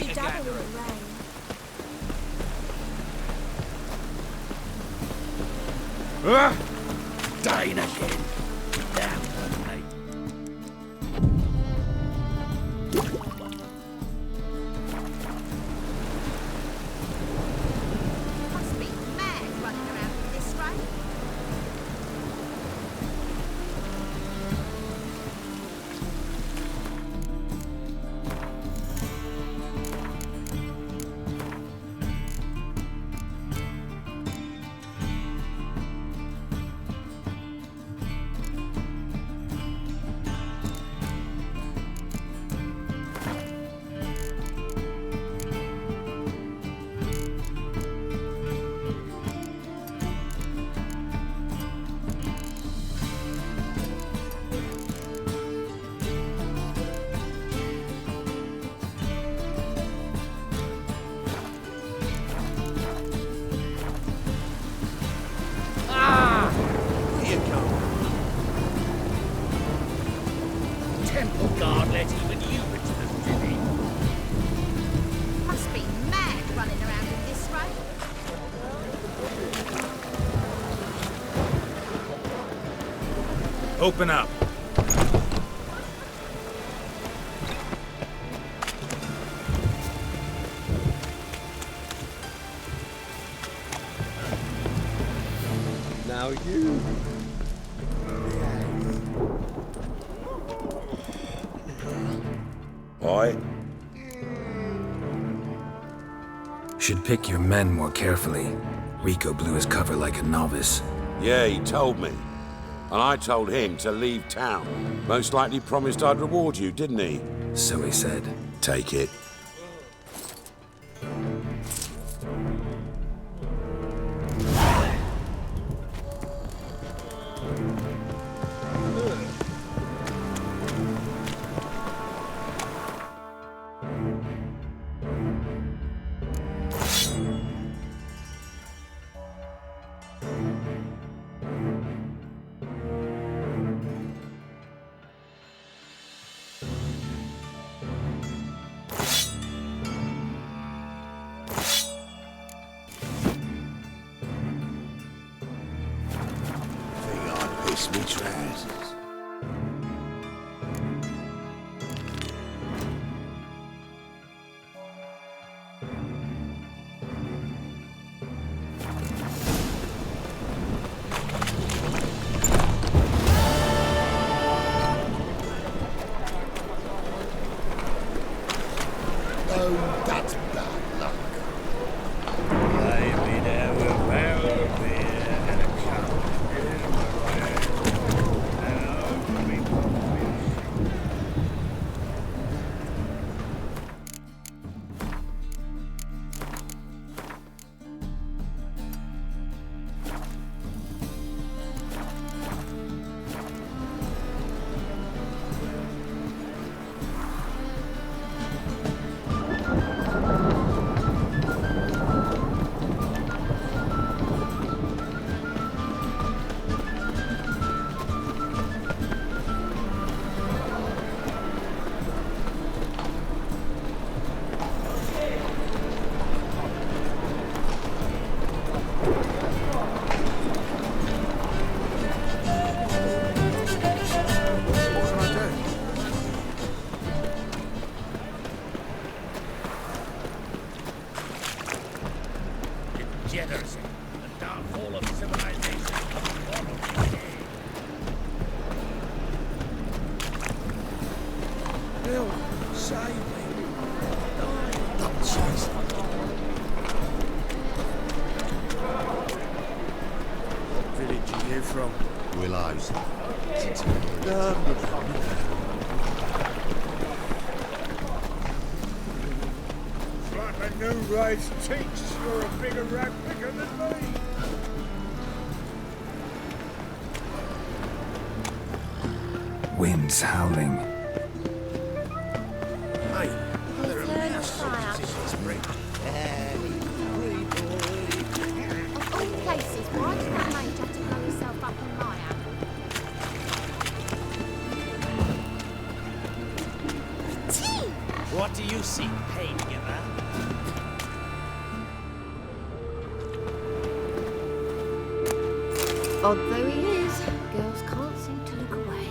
to dabble in the rain. Dying again. Damn, mate. Must be mad running around in this rain. Temple guard let even you return, did he? Must be mad running around in this rain. Open up. Now you. Boy. Should pick your men more carefully. Rico blew his cover like a novice. Yeah, he told me. And I told him to leave town. Most likely promised I'd reward you, didn't he? So he said. Take it. Piss me trousers. Oh, that's bad luck. Lay me there with a barrel of beer and a cup of degeneracy, the downfall of civilization. Help, save me. That chase. What village are you from? Willows. It's like a new race thinks you're a bigger rat picker than me. Winds howling. Hey, there are Return many the fire. sausages in this break. Of all places, why did that mage have to blow himself up in my house? What do you seek pain to get that? Odd though he is, girls can't seem to look away.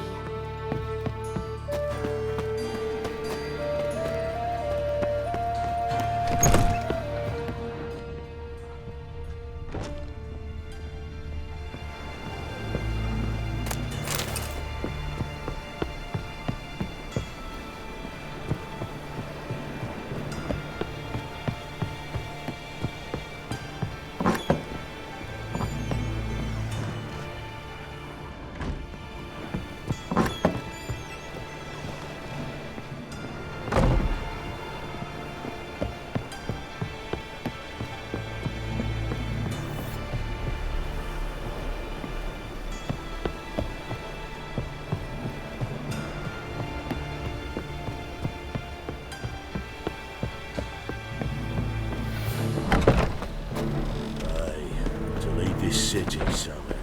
To leave this city somehow.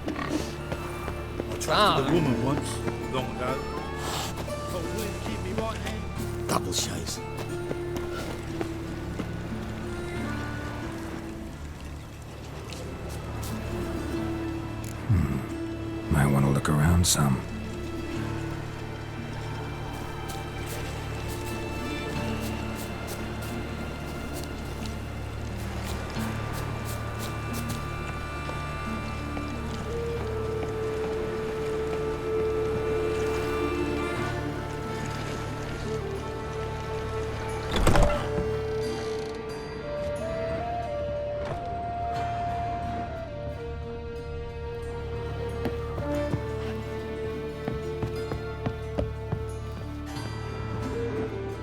I trusted a woman once, long ago. Told her to keep me right hand. Double chase. Might want to look around some.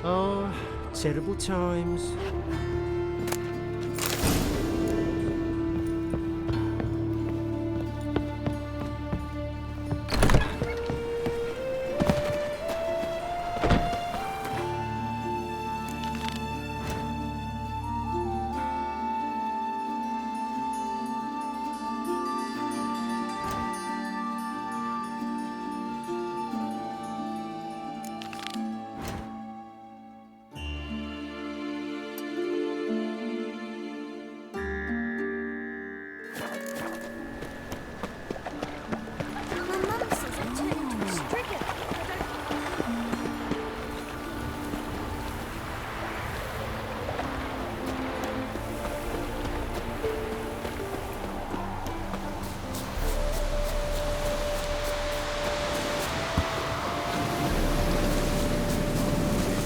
Oh, terrible times. My mum says I turned into a striga.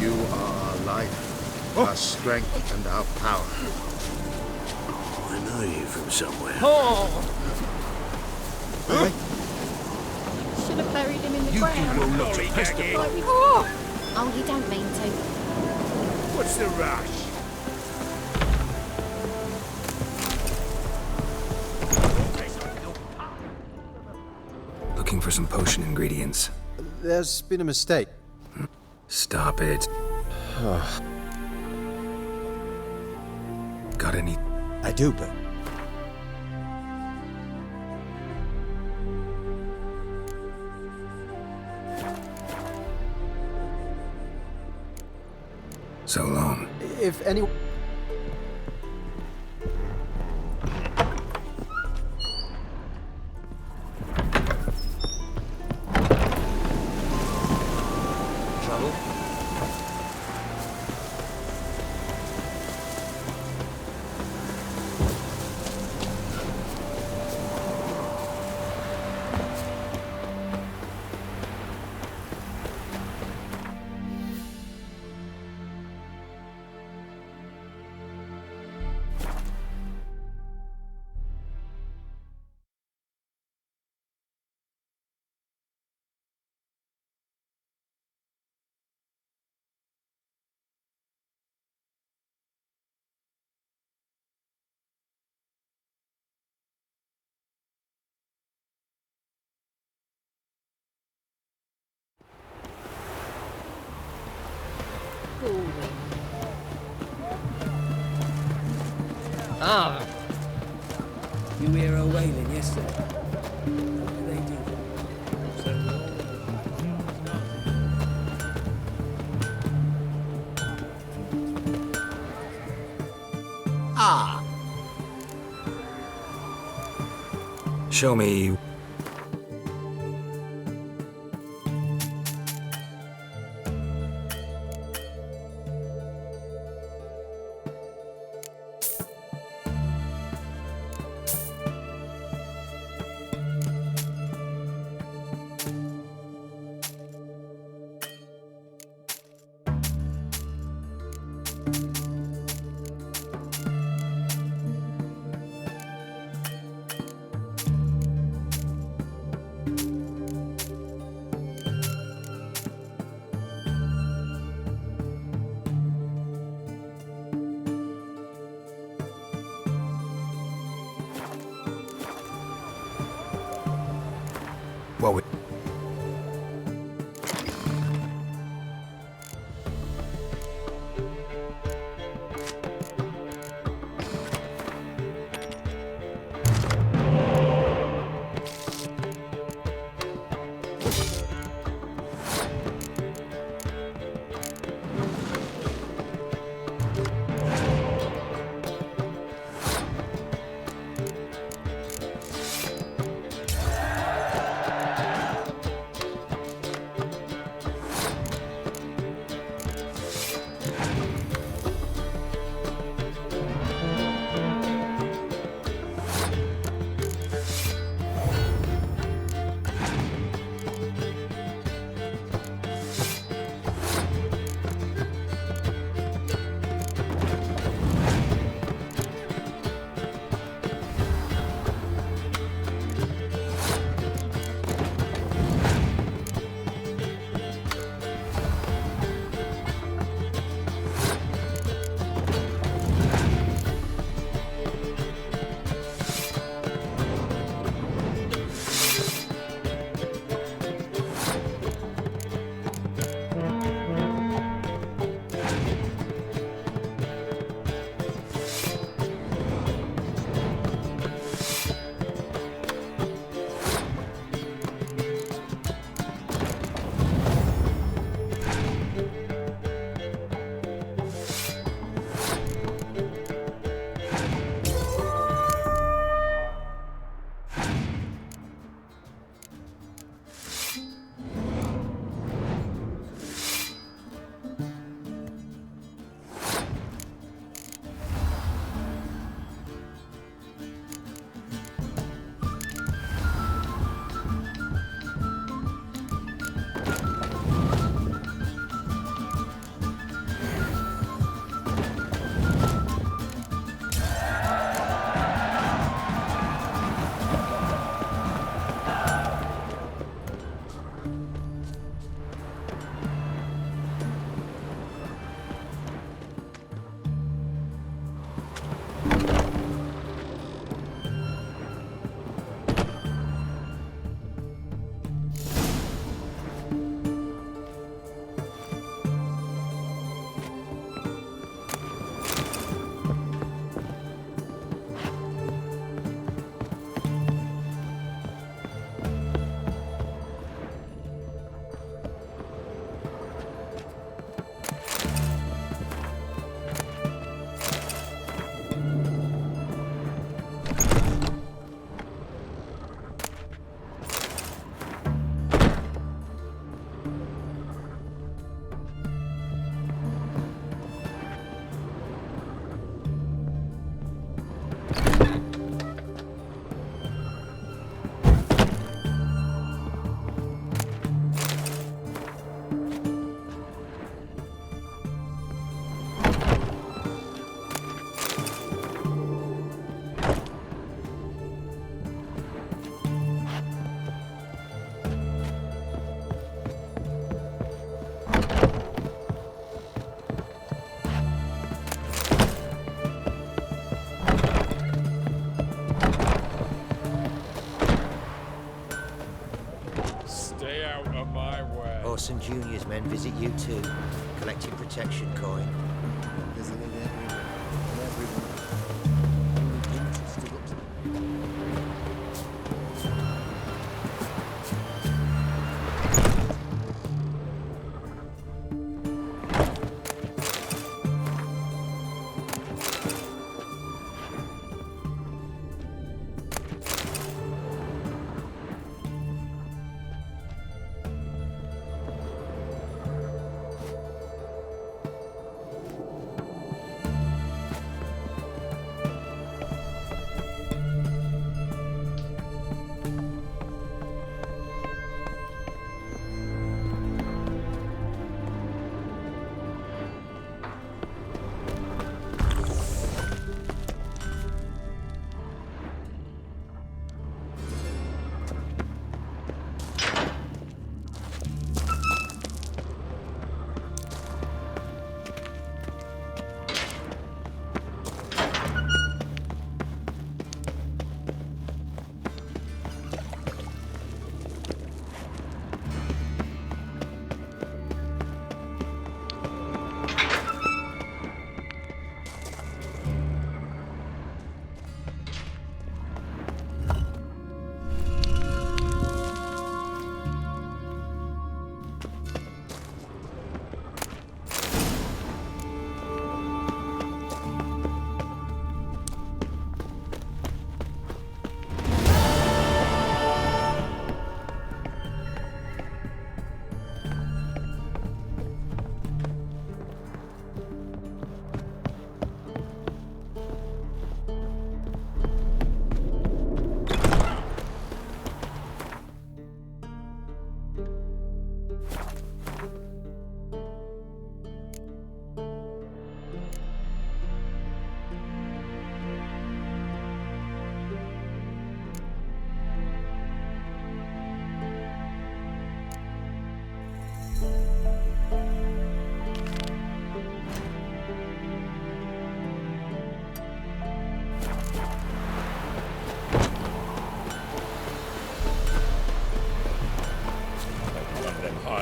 You are our life, our strength, and our power. I know you from somewhere. Should have buried him in the ground. Lollygag. Like we... Oh, you don't mean to. What's the rush? Looking for some potion ingredients. There's been a mistake. Stop it. Got any? I do, but So long. if any... Trouble? Ah! You hear her wailing yesterday? What did they do? Ah! Show me. What would... Orson Jr.'s men visit you too, collecting protection coin. Isn't it everyone? Only interested it.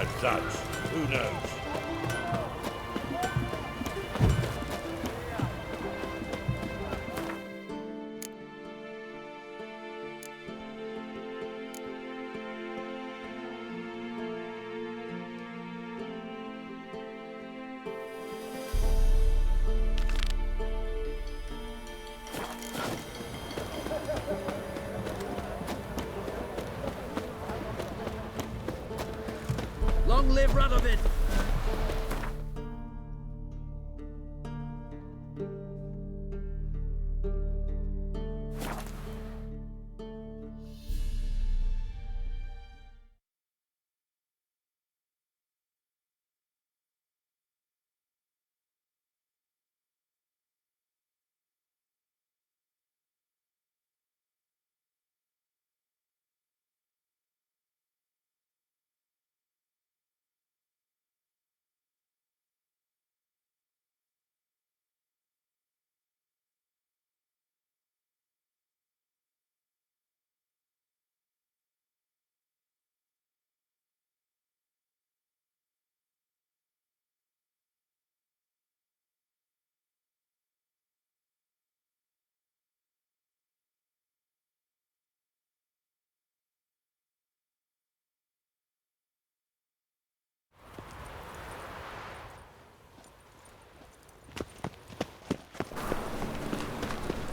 Perhaps, who knows? Long live Radovid!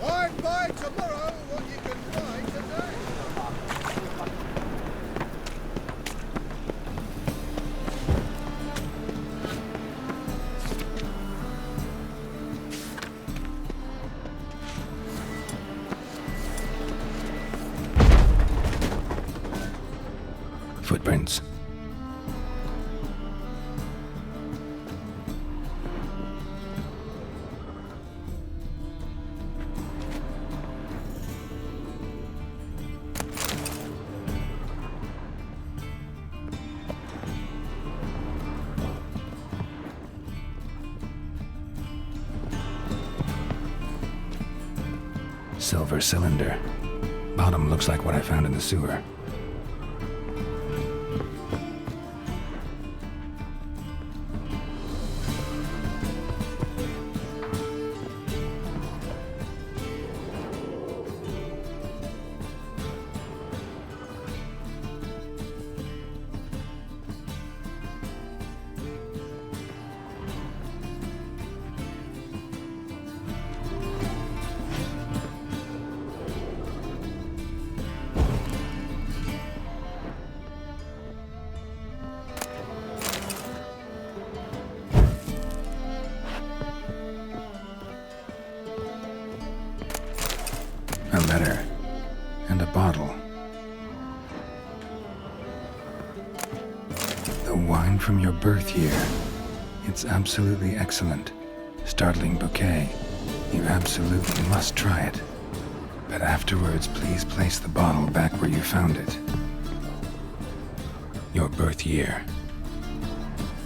Ride by tomorrow what you can ride today. Footprints. Silver cylinder. Bottom looks like what I found in the sewer. A letter. And a bottle. The wine from your birth year. It's absolutely excellent. Startling bouquet. You absolutely must try it. But afterwards, please place the bottle back where you found it. Your birth year.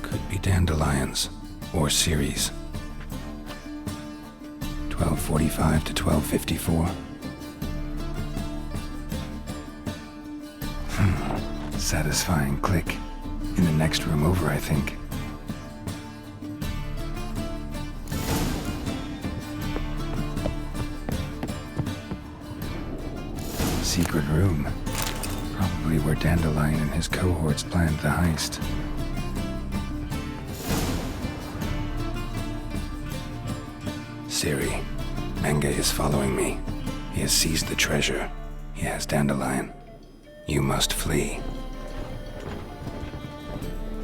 Could be dandelions. Or Ceres. 1245 to 1254. Satisfying click. In the next room over, I think. Secret room. Probably where Dandelion and his cohorts planned the heist. Siri, Menge is following me. He has seized the treasure. He has Dandelion. You must flee.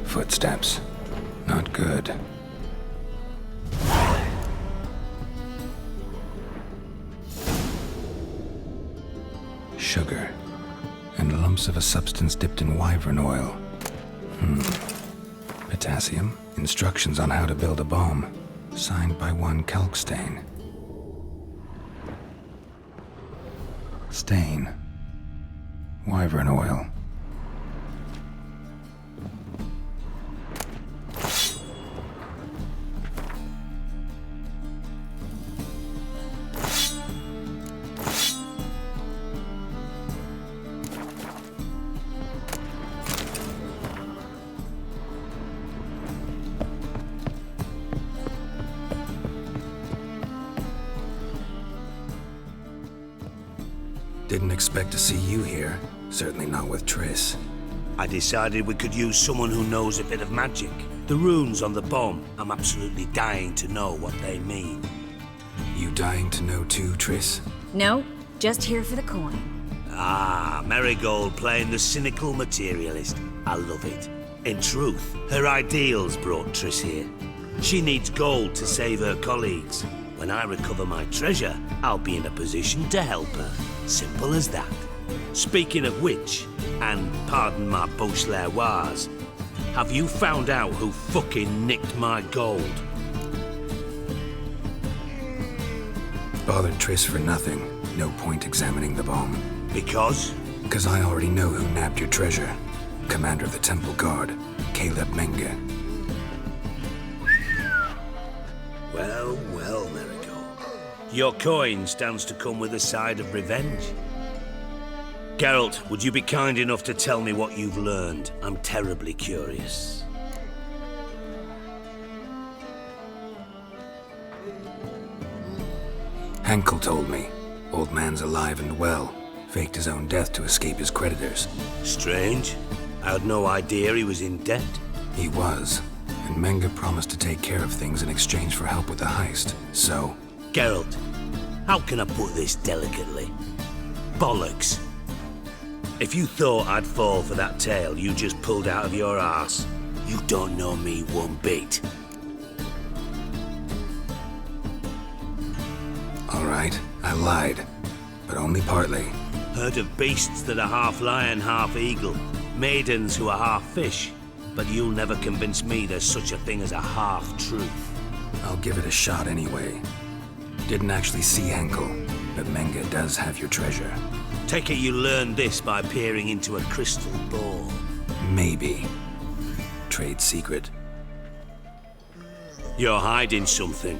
Footsteps. Not good. Sugar. And lumps of a substance dipped in wyvern oil. Potassium. Instructions on how to build a bomb. Signed by one Kalkstain. Stain. Wyvern oil. Didn't expect to see you here. Certainly not with Triss. I decided we could use someone who knows a bit of magic. The runes on the bomb, I'm absolutely dying to know what they mean. You dying to know too, Triss? No, just here for the coin. Ah, Marigold playing the cynical materialist. I love it. In truth, her ideals brought Triss here. She needs gold to save her colleagues. When I recover my treasure, I'll be in a position to help her. Simple as that. Speaking of which, and pardon my Beauclervois, have you found out who fucking nicked my gold? Bothered Triss for nothing. No point examining the bomb. Because? Because I already know who nabbed your treasure. Commander of the Temple Guard, Caleb Menge. Well, well, Marigold. Your coin stands to come with a side of revenge. Geralt, would you be kind enough to tell me what you've learned? I'm terribly curious. Henkel told me. Old man's alive and well. Faked his own death to escape his creditors. Strange. I had no idea he was in debt. He was. And Menge promised to take care of things in exchange for help with the heist. So... Geralt, how can I put this delicately? Bollocks. If you thought I'd fall for that tale you just pulled out of your arse, you don't know me one bit. All right, I lied. But only partly. Heard of beasts that are half lion, half eagle. Maidens who are half fish. But you'll never convince me there's such a thing as a half-truth. I'll give it a shot anyway. Didn't actually see Henkel, but Menge does have your treasure. Take it you learned this by peering into a crystal ball. Maybe. Trade secret. You're hiding something.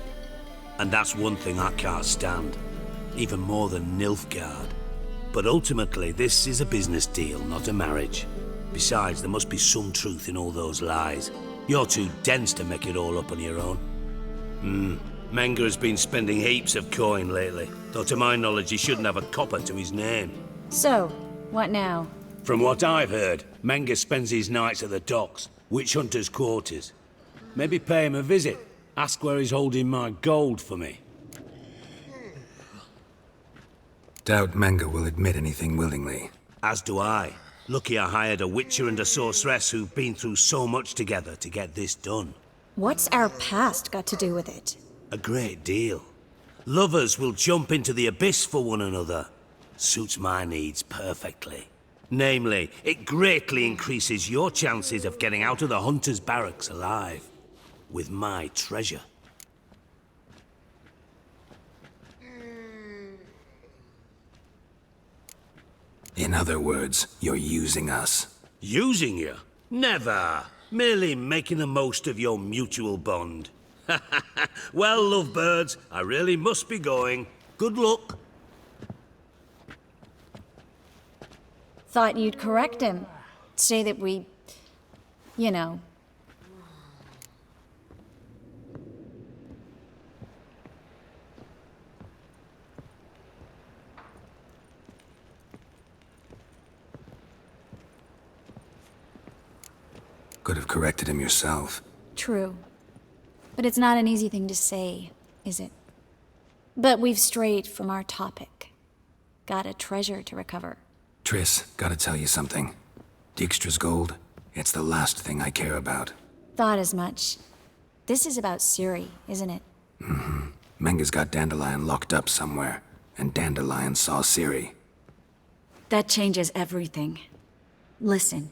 And that's one thing I can't stand. Even more than Nilfgaard. But ultimately, this is a business deal, not a marriage. Besides, there must be some truth in all those lies. You're too dense to make it all up on your own. Menge has been spending heaps of coin lately, though to my knowledge he shouldn't have a copper to his name. So, what now? From what I've heard, Menge spends his nights at the docks, witch hunters' quarters. Maybe pay him a visit. Ask where he's holding my gold for me. Doubt Menge will admit anything willingly. As do I. Lucky I hired a witcher and a sorceress who've been through so much together to get this done. What's our past got to do with it? A great deal. Lovers will jump into the abyss for one another. Suits my needs perfectly. Namely, it greatly increases your chances of getting out of the hunter's barracks alive. With my treasure. In other words, you're using us. Using you? Never. Merely making the most of your mutual bond. Well, lovebirds, I really must be going. Good luck. Thought you'd correct him. Say that we... you know... Could have corrected him yourself. True. But it's not an easy thing to say, is it? But we've strayed from our topic. Got a treasure to recover. Triss, gotta tell you something. Dijkstra's gold, it's the last thing I care about. Thought as much. This is about Ciri, isn't it? Mm-hmm. Menge's got Dandelion locked up somewhere, and Dandelion saw Ciri. That changes everything. Listen.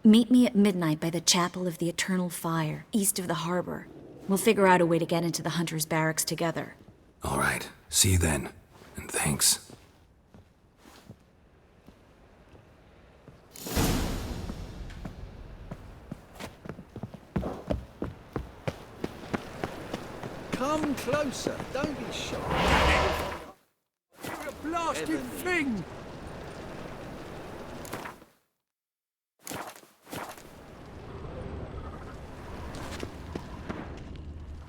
Meet me at midnight by the Chapel of the Eternal Fire, east of the harbor. We'll figure out a way to get into the Hunter's Barracks together. All right. See you then. And thanks. Come closer. Don't be shy. You're a blasted thing.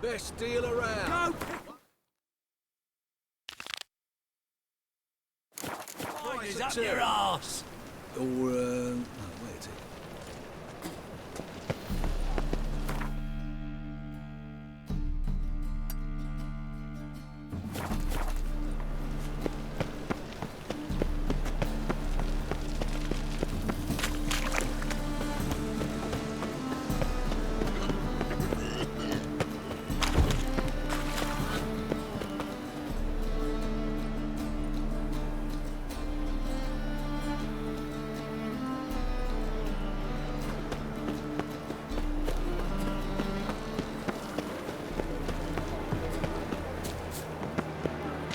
Best deal around. Go! up your arse! Or, no, wait a tick.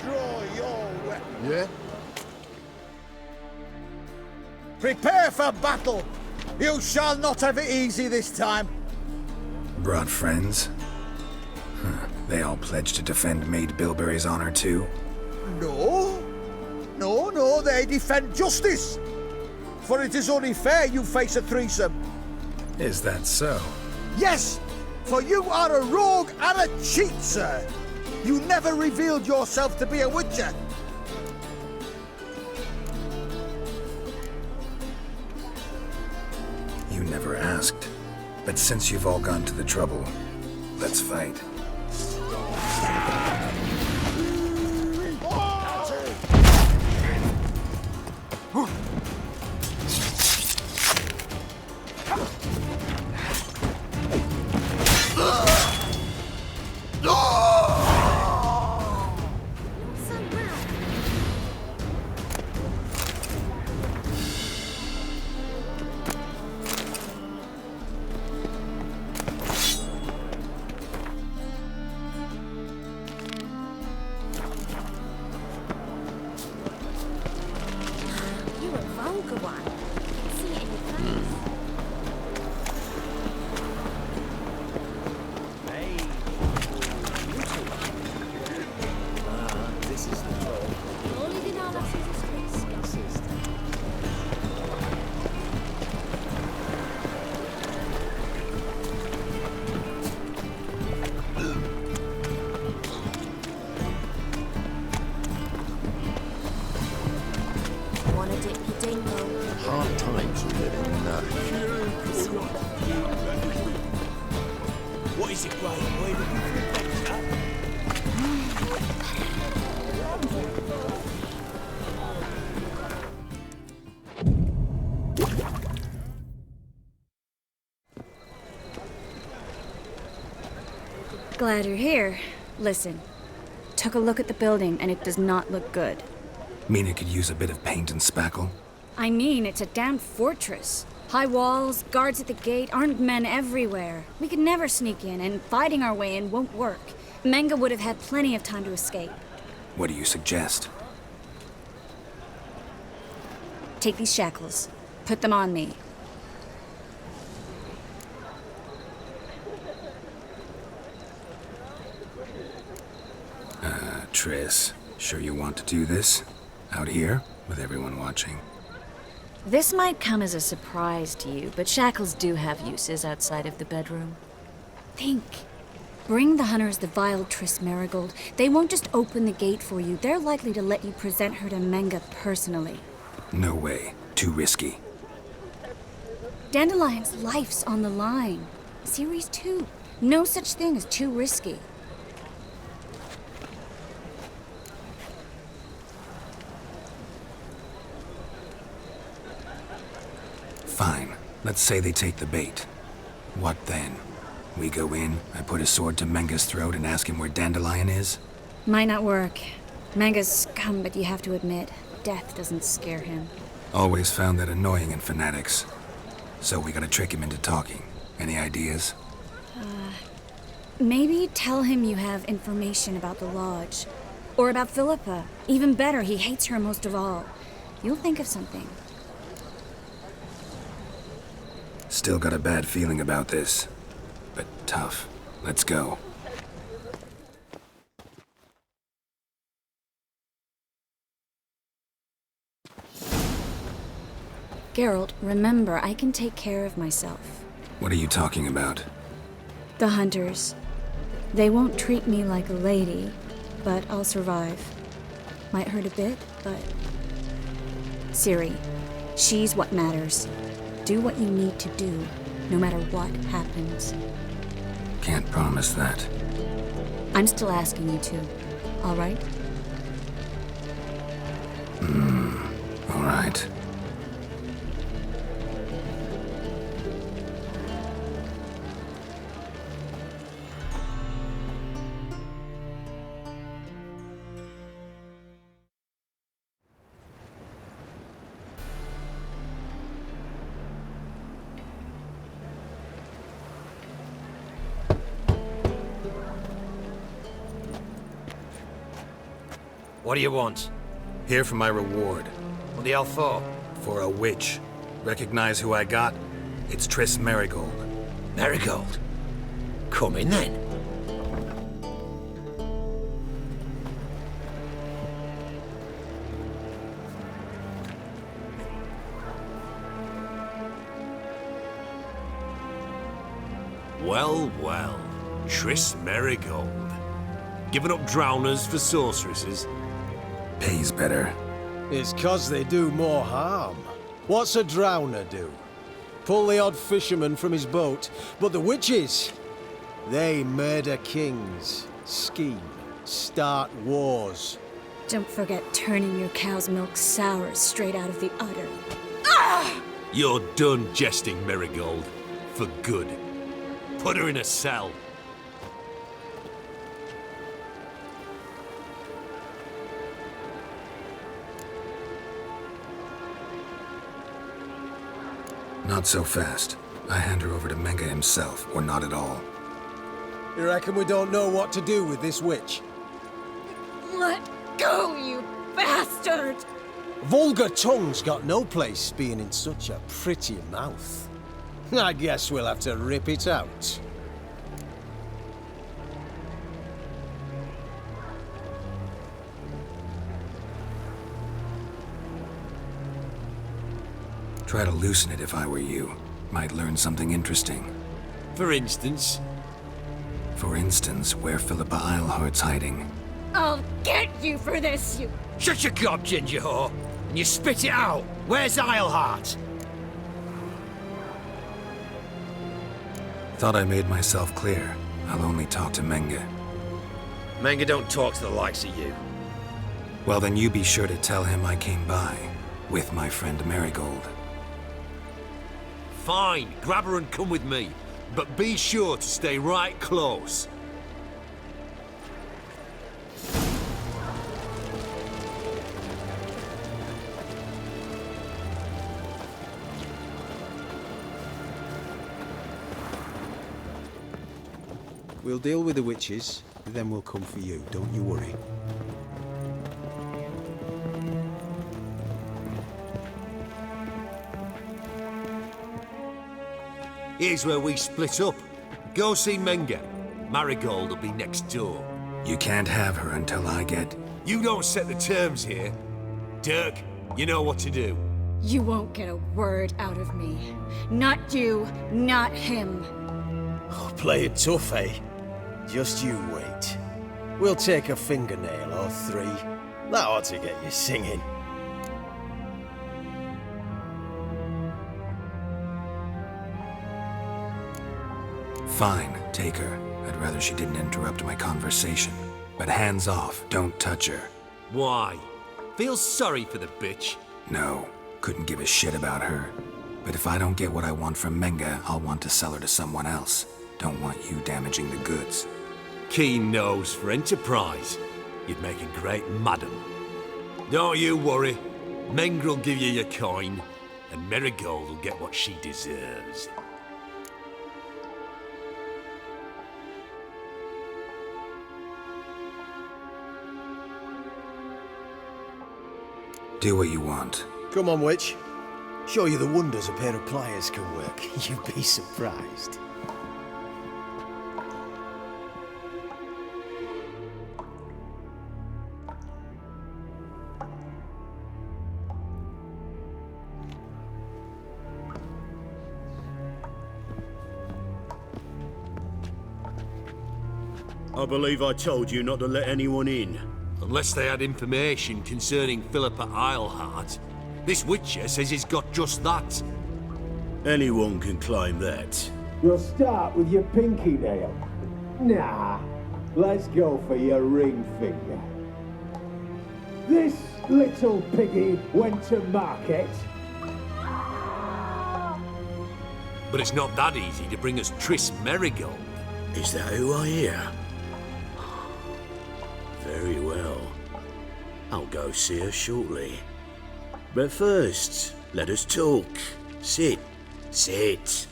Draw your weapon. Yeah? Prepare for battle. You shall not have it easy this time. Brought friends? Huh. They all pledged to defend Maid Bilberry's honor too? No. No, they defend justice. For it is only fair you face a threesome. Is that so? Yes, for you are a rogue and a cheat, sir. You never revealed yourself to be a witcher. You never asked. But since you've all gone to the trouble, let's fight. You're a vulgar one. I can see it in your face. This is the job. Only the now that's the streets. Wanna dip your dingo? Hard times are living in that. What is it, Graham? Where did you think that? Glad you're here. Listen, took a look at the building and it does not look good. Mean it could use a bit of paint and spackle? I mean, it's a damn fortress. High walls, guards at the gate, armed men everywhere. We could never sneak in, and fighting our way in won't work. Menga would have had plenty of time to escape. What do you suggest? Take these shackles. Put them on me. Triss, sure you want to do this? Out here, with everyone watching? This might come as a surprise to you, but shackles do have uses outside of the bedroom. Think. Bring the hunters the vile Triss Marigold. They won't just open the gate for you. They're likely to let you present her to Menga personally. No way. Too risky. Dandelion's life's on the line. Series 2. No such thing as too risky. Fine. Let's say they take the bait. What then? We go in, I put a sword to Menga's throat and ask him where Dandelion is? Might not work. Menga's scum, but you have to admit, death doesn't scare him. Always found that annoying in fanatics. So we gotta trick him into talking. Any ideas? Maybe tell him you have information about the Lodge. Or about Philippa. Even better, he hates her most of all. You'll think of something. Still got a bad feeling about this. But tough. Let's go. Geralt, remember, I can take care of myself. What are you talking about? The hunters. They won't treat me like a lady, but I'll survive. Might hurt a bit, but Ciri, she's what matters. Do what you need to do, no matter what happens. Can't promise that. I'm still asking you to, all right? All right. What do you want? Here for my reward. What the hell for? For a witch. Recognize who I got? It's Triss Merigold. Marigold. Come in then. Well, well. Triss Merigold. Giving up drowners for sorceresses? Pays better. It's 'cause they do more harm. What's a drowner do? Pull the odd fisherman from his boat. But the witches, they murder kings, scheme, start wars. Don't forget turning your cow's milk sour straight out of the udder. You're done jesting, Merigold. For good. Put her in a cell. Not so fast. I hand her over to Menga himself, or not at all. You reckon we don't know what to do with this witch? Let go, you bastard! Vulgar tongue's got no place being in such a pretty mouth. I guess we'll have to rip it out. Try to loosen it if I were you. Might learn something interesting. For instance? For instance, where Philippa Eilhart's hiding. I'll get you for this, you... Shut your gob, ginger whore, and you spit it out. Where's Eilhart? Thought I made myself clear. I'll only talk to Menga. Manga don't talk to the likes of you. Well, then you be sure to tell him I came by. With my friend Merigold. Fine, grab her and come with me. But be sure to stay right close. We'll deal with the witches, then we'll come for you. Don't you worry. Here's where we split up. Go see Menga. Marigold will be next door. You can't have her until I get... You don't set the terms here. Dirk, you know what to do. You won't get a word out of me. Not you, not him. Oh, play it tough, eh? Just you wait. We'll take a fingernail or three. That ought to get you singing. Fine, take her. I'd rather she didn't interrupt my conversation. But hands off, don't touch her. Why? Feel sorry for the bitch? No, couldn't give a shit about her. But if I don't get what I want from Menga, I'll want to sell her to someone else. Don't want you damaging the goods. Keen nose for enterprise. You'd make a great madam. Don't you worry. Mengrel will give you your coin, and Merigold will get what she deserves. Do what you want. Come on, witch. Show you the wonders a pair of pliers can work. You'd be surprised. I believe I told you not to let anyone in. Unless they had information concerning Philippa Eilhart. This Witcher says he's got just that. Anyone can claim that. You'll start with your pinky nail. Nah, let's go for your ring finger. This little piggy went to market. But it's not that easy to bring us Triss Merigold. Is that who I hear? Very well. I'll go see her shortly. But first, let us talk. Sit. Sit.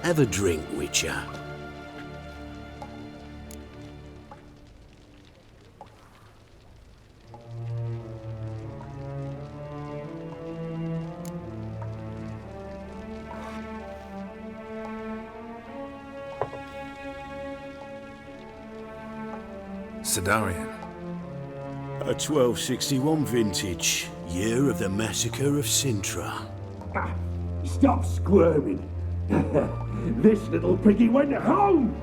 Have a drink, Witcher. Sidarian. A 1261 vintage, year of the massacre of Sintra. Stop squirming. This little piggy went home!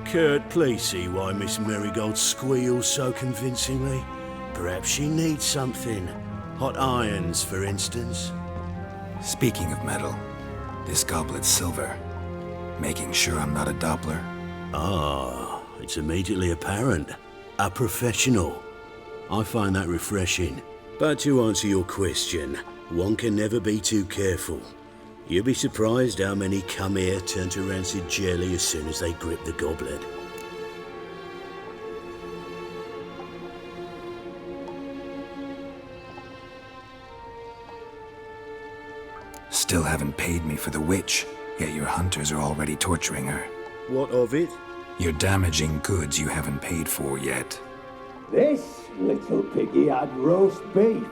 Kurt, please see why Miss Merigold squeals so convincingly. Perhaps she needs something. Hot irons, for instance. Speaking of metal, this goblet's silver. Making sure I'm not a Doppler. Ah, it's immediately apparent. A professional. I find that refreshing. But to answer your question, one can never be too careful. You'll be surprised how many come here turn to rancid jelly as soon as they grip the goblet. Still haven't paid me for the witch, yet your hunters are already torturing her. What of it? You're damaging goods you haven't paid for yet. This little piggy had roast beef.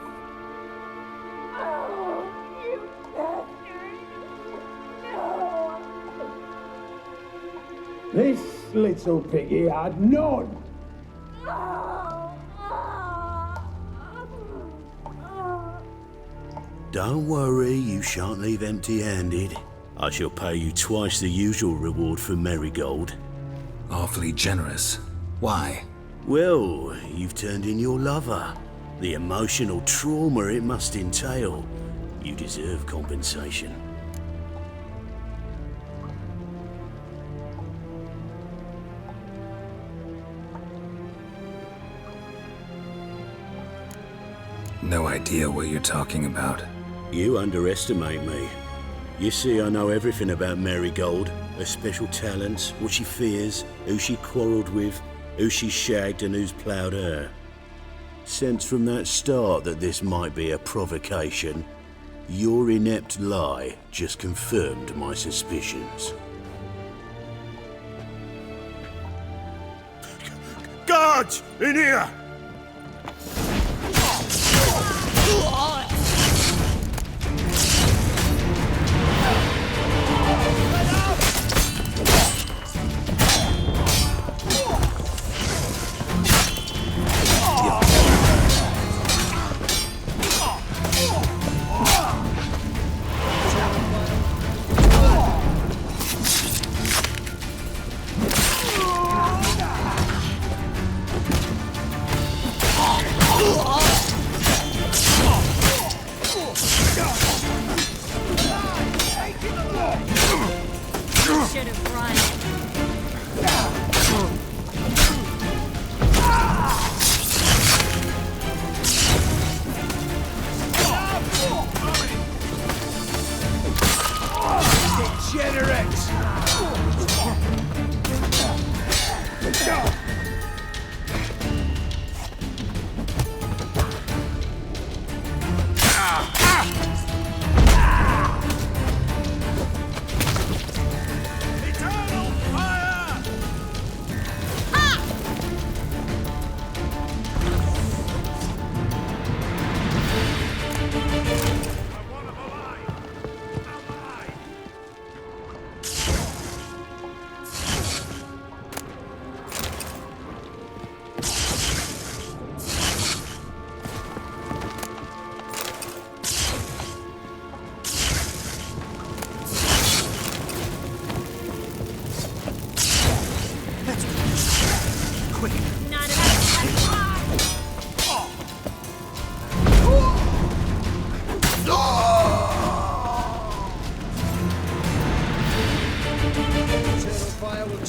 This little piggy had none. Don't worry, you shan't leave empty-handed. I shall pay you twice the usual reward for Merigold. Awfully generous. Why? Well, you've turned in your lover. The emotional trauma it must entail. You deserve compensation. No idea what you're talking about. You underestimate me. You see, I know everything about Merigold, her special talents, what she fears, who she quarrelled with, who she shagged and who's ploughed her. Sensed from that start that this might be a provocation, your inept lie just confirmed my suspicions. Guards! In here!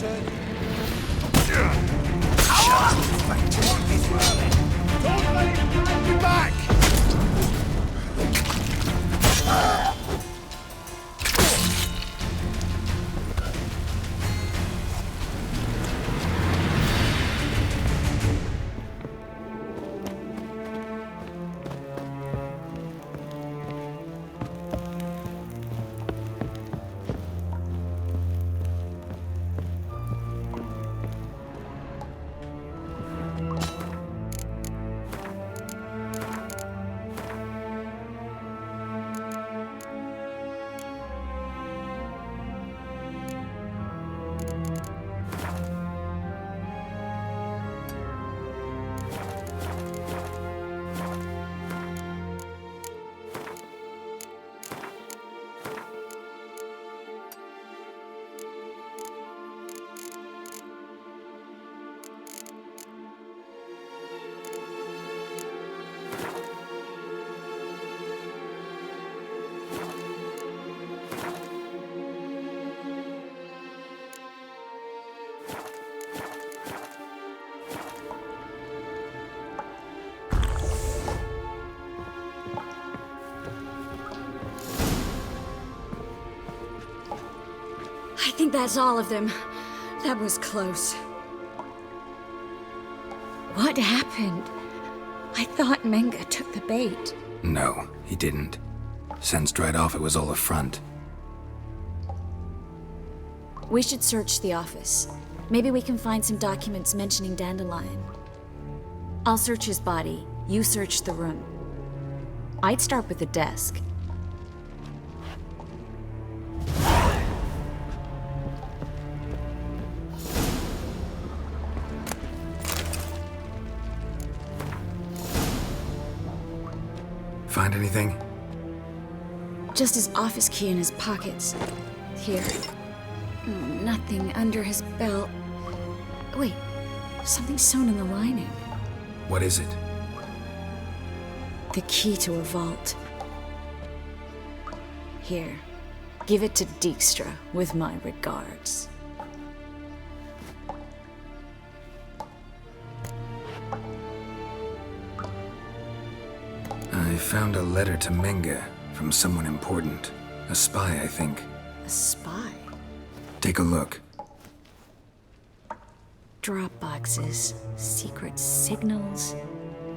turn. Don't let him drag you back! I think that's all of them. That was close. What happened? I thought Menga took the bait. No, he didn't. Sensed right off it was all a front. We should search the office. Maybe we can find some documents mentioning Dandelion. I'll search his body. You search the room. I'd start with the desk. Find anything? Just his office key in his pockets. Here. Nothing under his belt. Wait, something sewn in the lining. What is it? The key to a vault. Here, give it to Dijkstra with my regards. I found a letter to Menga from someone important. A spy, I think. A spy? Take a look. Drop boxes, secret signals.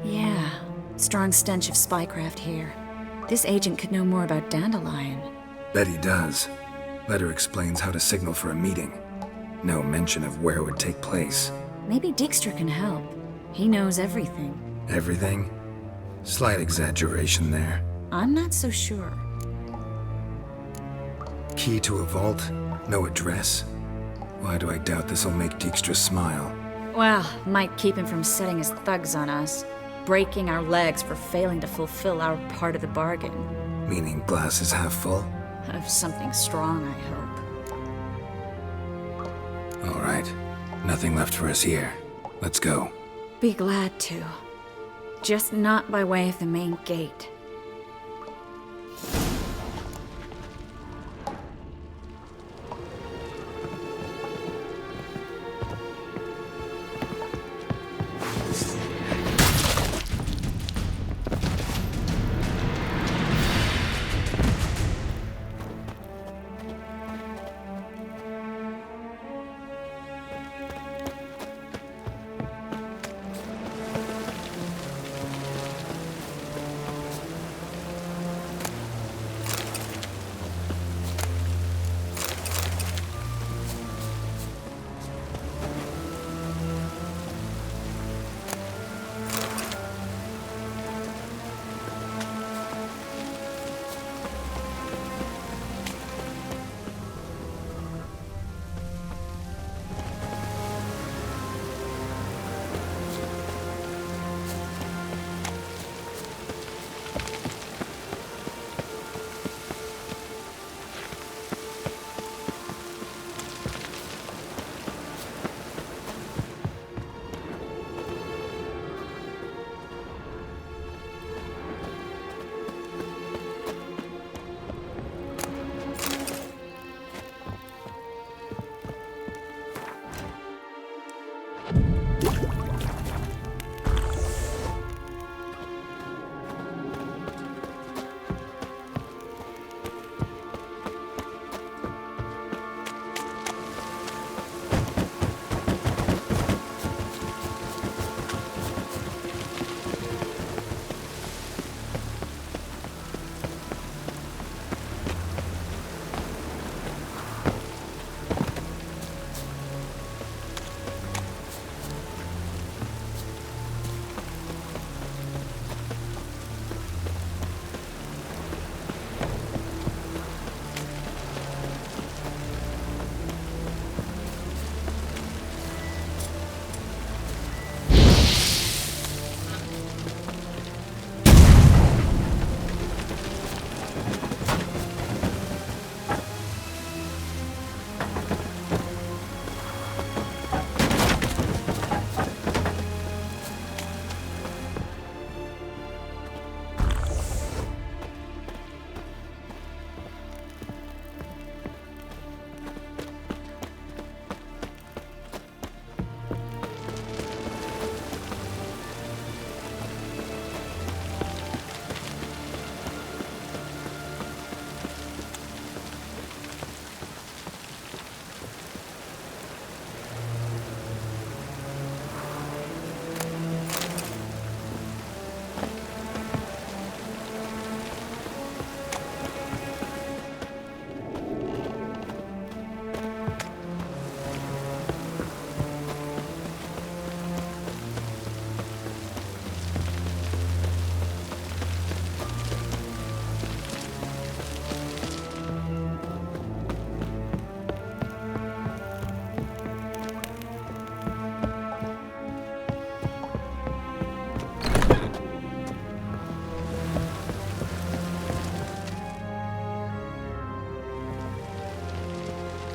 Yeah, strong stench of spycraft here. This agent could know more about Dandelion. Bet he does. Letter explains how to signal for a meeting. No mention of where it would take place. Maybe Dijkstra can help. He knows everything. Everything? Slight exaggeration there. I'm not so sure. Key to a vault? No address? Why do I doubt this'll make Dijkstra smile? Well, might keep him from setting his thugs on us. Breaking our legs for failing to fulfill our part of the bargain. Meaning glass is half full? Of something strong, I hope. All right. Nothing left for us here. Let's go. Be glad to. Just not by way of the main gate.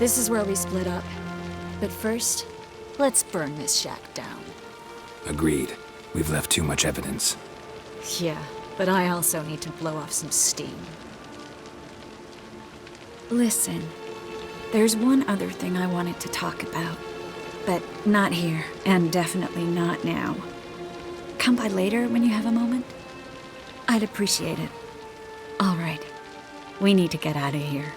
This is where we split up. But first, let's burn this shack down. Agreed. We've left too much evidence. Yeah, but I also need to blow off some steam. Listen, there's one other thing I wanted to talk about. But not here, and definitely not now. Come by later when you have a moment? I'd appreciate it. All right. We need to get out of here.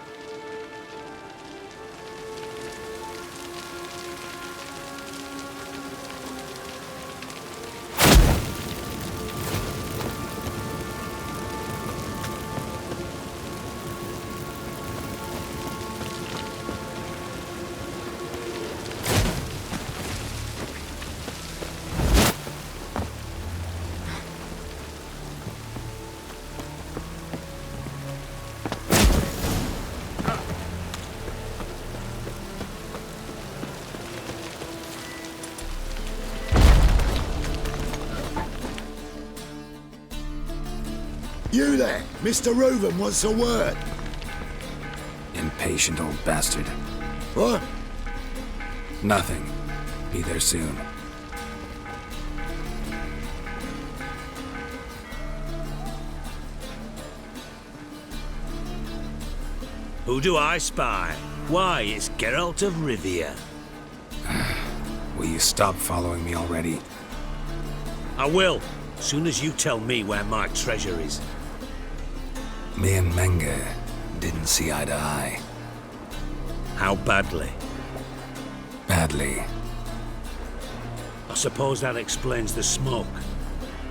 You there! Mr. Reuven wants a word. Impatient old bastard. What? Nothing. Be there soon. Who do I spy? Why, it's Geralt of Rivia. Will you stop following me already? I will, soon as you tell me where my treasure is. Me and Menge didn't see eye to eye. How badly? Badly. I suppose that explains the smoke.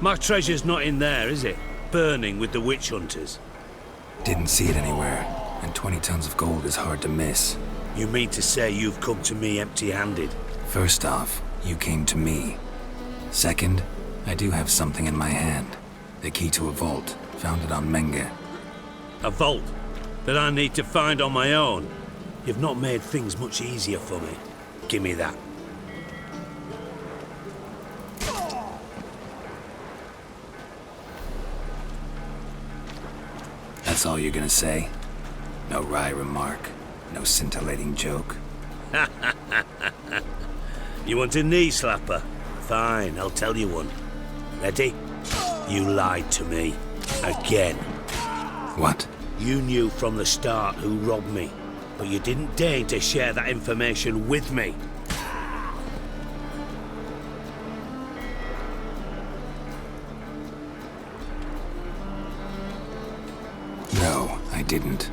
My treasure's not in there, is it? Burning with the witch hunters. Didn't see it anywhere, and 20 tons of gold is hard to miss. You mean to say you've come to me empty-handed? First off, you came to me. Second, I do have something in my hand. The key to a vault, found it on Menge. A vault that I need to find on my own? You've not made things much easier for me. Give me that. That's all you're gonna say? No wry remark, no scintillating joke. You want a knee slapper? Fine, I'll tell you one. Ready? You lied to me. Again. What? You knew from the start who robbed me, but you didn't deign to share that information with me. No, I didn't.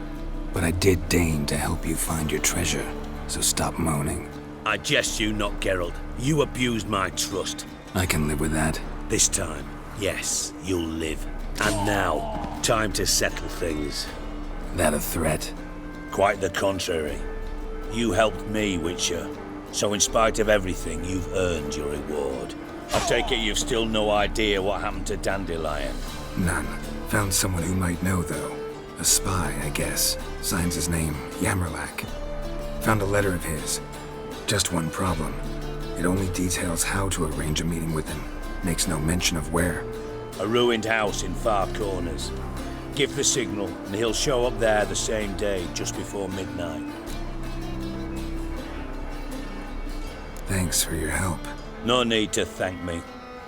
But I did deign to help you find your treasure, so stop moaning. I jest you not, Geralt. You abused my trust. I can live with that. This time, yes, you'll live. And now, time to settle things. That a threat? Quite the contrary. You helped me, Witcher. So in spite of everything, you've earned your reward. I take it you've still no idea what happened to Dandelion? None. Found someone who might know, though. A spy, I guess. Signs his name, Yamerlak. Found a letter of his. Just one problem. It only details how to arrange a meeting with him. Makes no mention of where. A ruined house in Far Corners. Give the signal, and he'll show up there the same day, just before midnight. Thanks for your help. No need to thank me.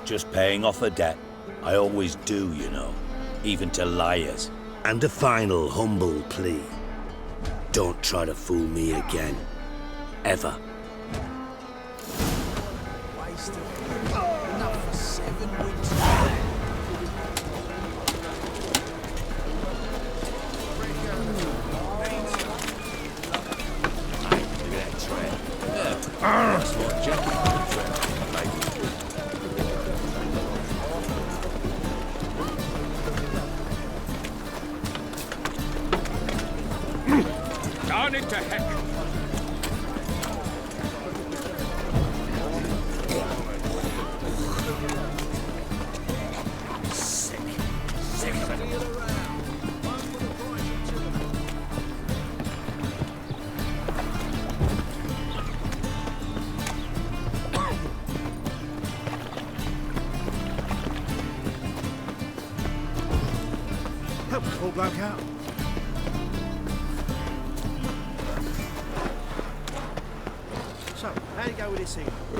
Just paying off a debt. I always do, you know. Even to liars. And a final humble plea. Don't try to fool me again. Ever. Enough for 7 weeks. That's what Jack down into heck. Sick of it. Help the poor bloke out. go with this thing? I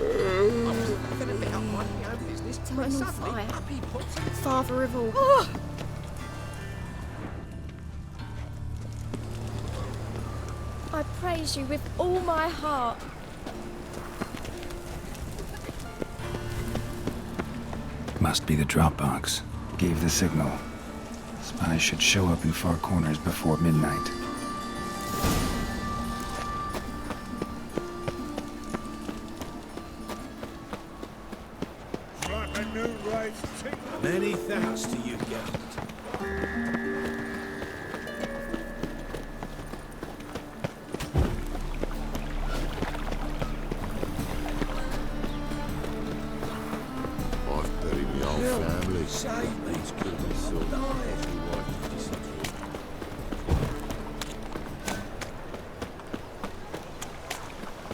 was having a bit up my own business. Eternal Suddenly, fire. up he pops. Father of all. I praise you with all my heart. Must be the drop box. Gave the signal. Spies should show up in far corners before midnight. Like a new race tick. Many thanks to you, Geralt. I've buried my old family. Save me. He's killed my son. Alive. My wife disappeared.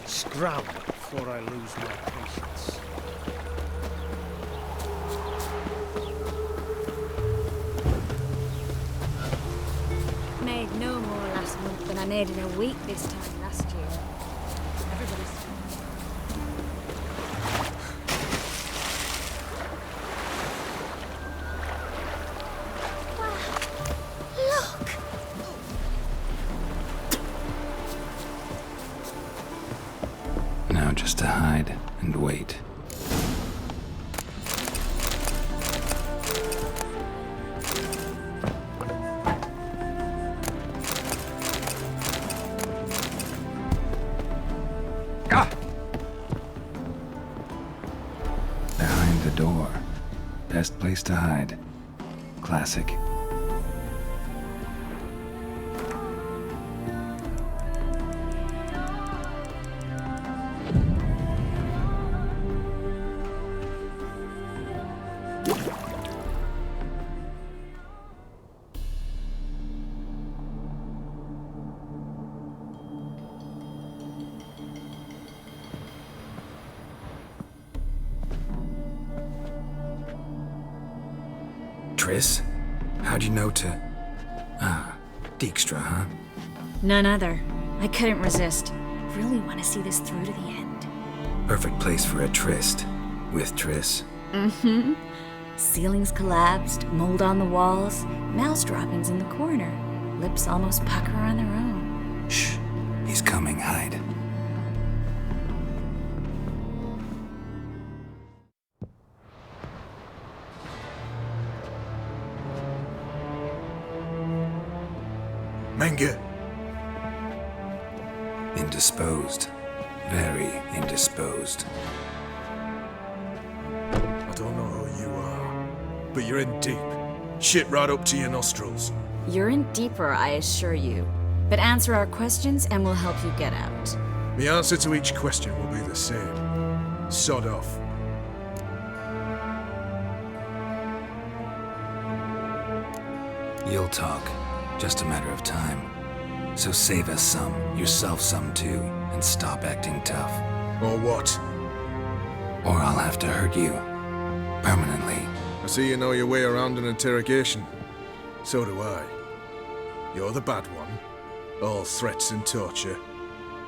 Scram before I lose my patience. Made no more last month than I made in a week this time last year. Everybody's... Look! Now just to hide and wait. Behind the door. Best place to hide. Classic. Triss? How'd you know to... Ah, Dijkstra, huh? None other. I couldn't resist. Really want to see this through to the end. Perfect place for a tryst. With Triss. Mm-hmm. Ceilings collapsed, mold on the walls, mouse droppings in the corner. Lips almost pucker on their own. Shh. He's coming, hide. Menge. Indisposed. Very indisposed. I don't know who you are, but you're in deep. Shit right up to your nostrils. You're in deeper, I assure you. But answer our questions and we'll help you get out. The answer to each question will be the same. Sod off. You'll talk. Just a matter of time. So save us some, yourself some too, and stop acting tough. Or what? Or I'll have to hurt you. Permanently. I see you know your way around an interrogation. So do I. You're the bad one. All threats and torture.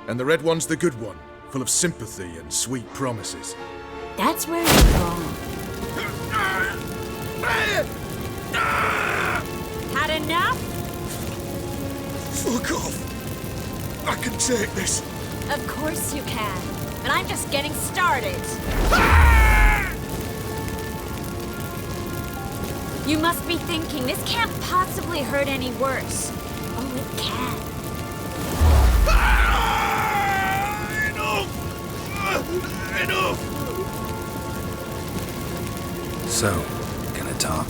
And the red one's the good one, full of sympathy and sweet promises. That's where you're wrong. Had enough? Fuck off! I can take this. Of course you can. But I'm just getting started. You must be thinking, this can't possibly hurt any worse. Oh, it can. Enough! So, gonna talk?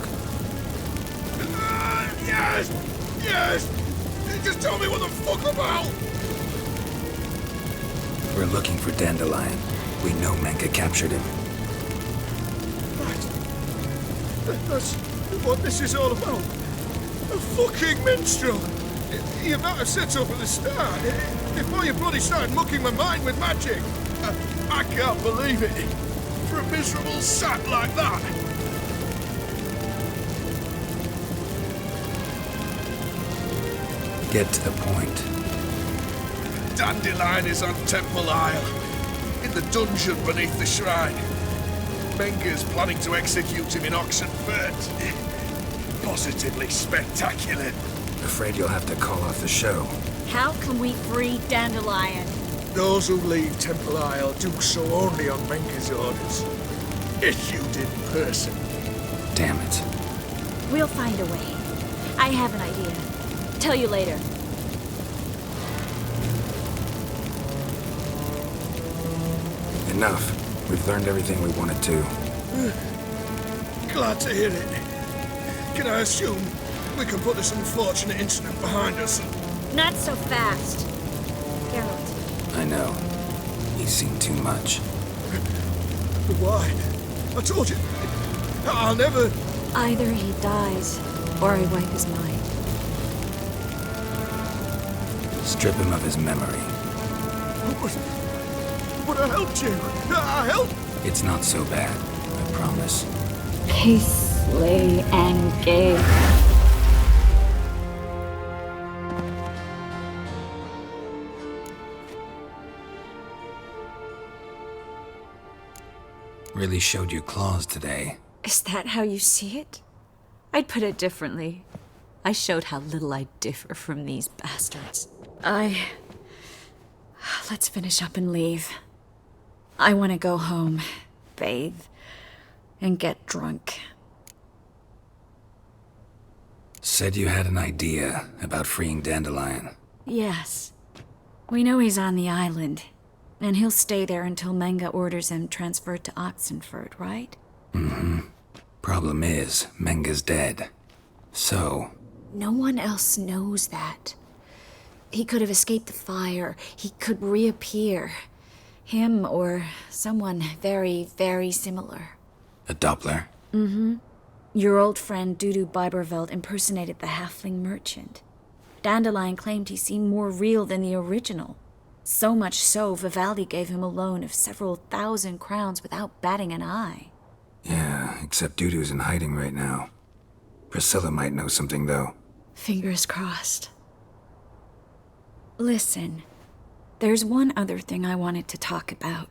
Yes! Yes! Just tell me what the fuck about! We're looking for Dandelion. We know Menka captured him. That's what this is all about. A fucking minstrel! You might have said so from the start. Before you bloody started mucking my mind with magic. I can't believe it. For a miserable sap like that. Get to the point. Dandelion is on Temple Isle. in the dungeon beneath the shrine. Menger's planning to execute him in Oxenfurt. Positively spectacular. Afraid you'll have to call off the show. How can we free Dandelion? Those who leave Temple Isle do so only on Menger's orders. Issued in person. Damn it. We'll find a way. I have an idea. Tell you later. Enough. We've learned everything we wanted to. Glad to hear it. Can I assume we can put this unfortunate incident behind us? Not so fast. Geralt. I know. He's seen too much. But why? I told you. I'll never... Either he dies, or I wipe his mind. Strip him of his memory. But I helped you. I helped... It's not so bad, I promise. Peacefully and gay. Really showed your claws today. Is that how you see it? I'd put it differently. I showed how little I differ from these bastards. Let's finish up and leave. I want to go home, bathe, and get drunk. Said you had an idea about freeing Dandelion. Yes. We know he's on the island, and he'll stay there until Menge orders him transferred to Oxenfurt, right? Mm-hmm. Problem is, Menge's dead. So... No one else knows that. He could have escaped the fire. He could reappear. Him or someone very, very similar. A Doppler? Mm-hmm. Your old friend Dudu Biberveld impersonated the halfling merchant. Dandelion claimed he seemed more real than the original. So much so, Vivaldi gave him a loan of several thousand crowns without batting an eye. Yeah, except Dudu's in hiding right now. Priscilla might know something, though. Fingers crossed. Listen, there's one other thing I wanted to talk about.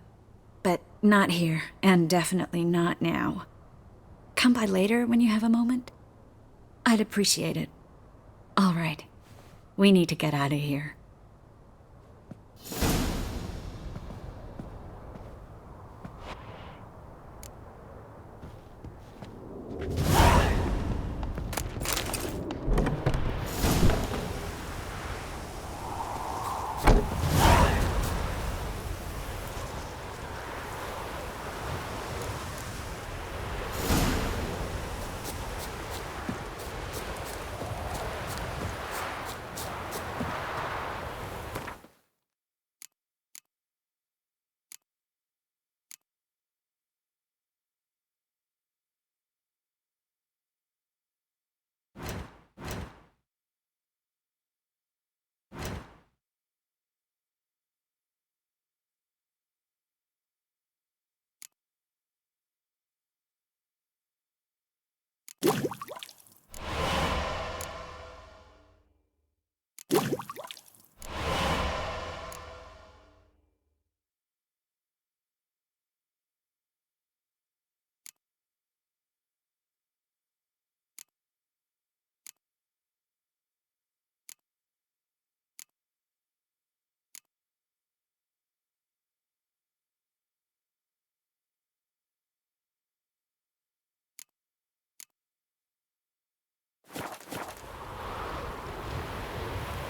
But not here, and definitely not now. Come by later when you have a moment? I'd appreciate it. All right. We need to get out of here.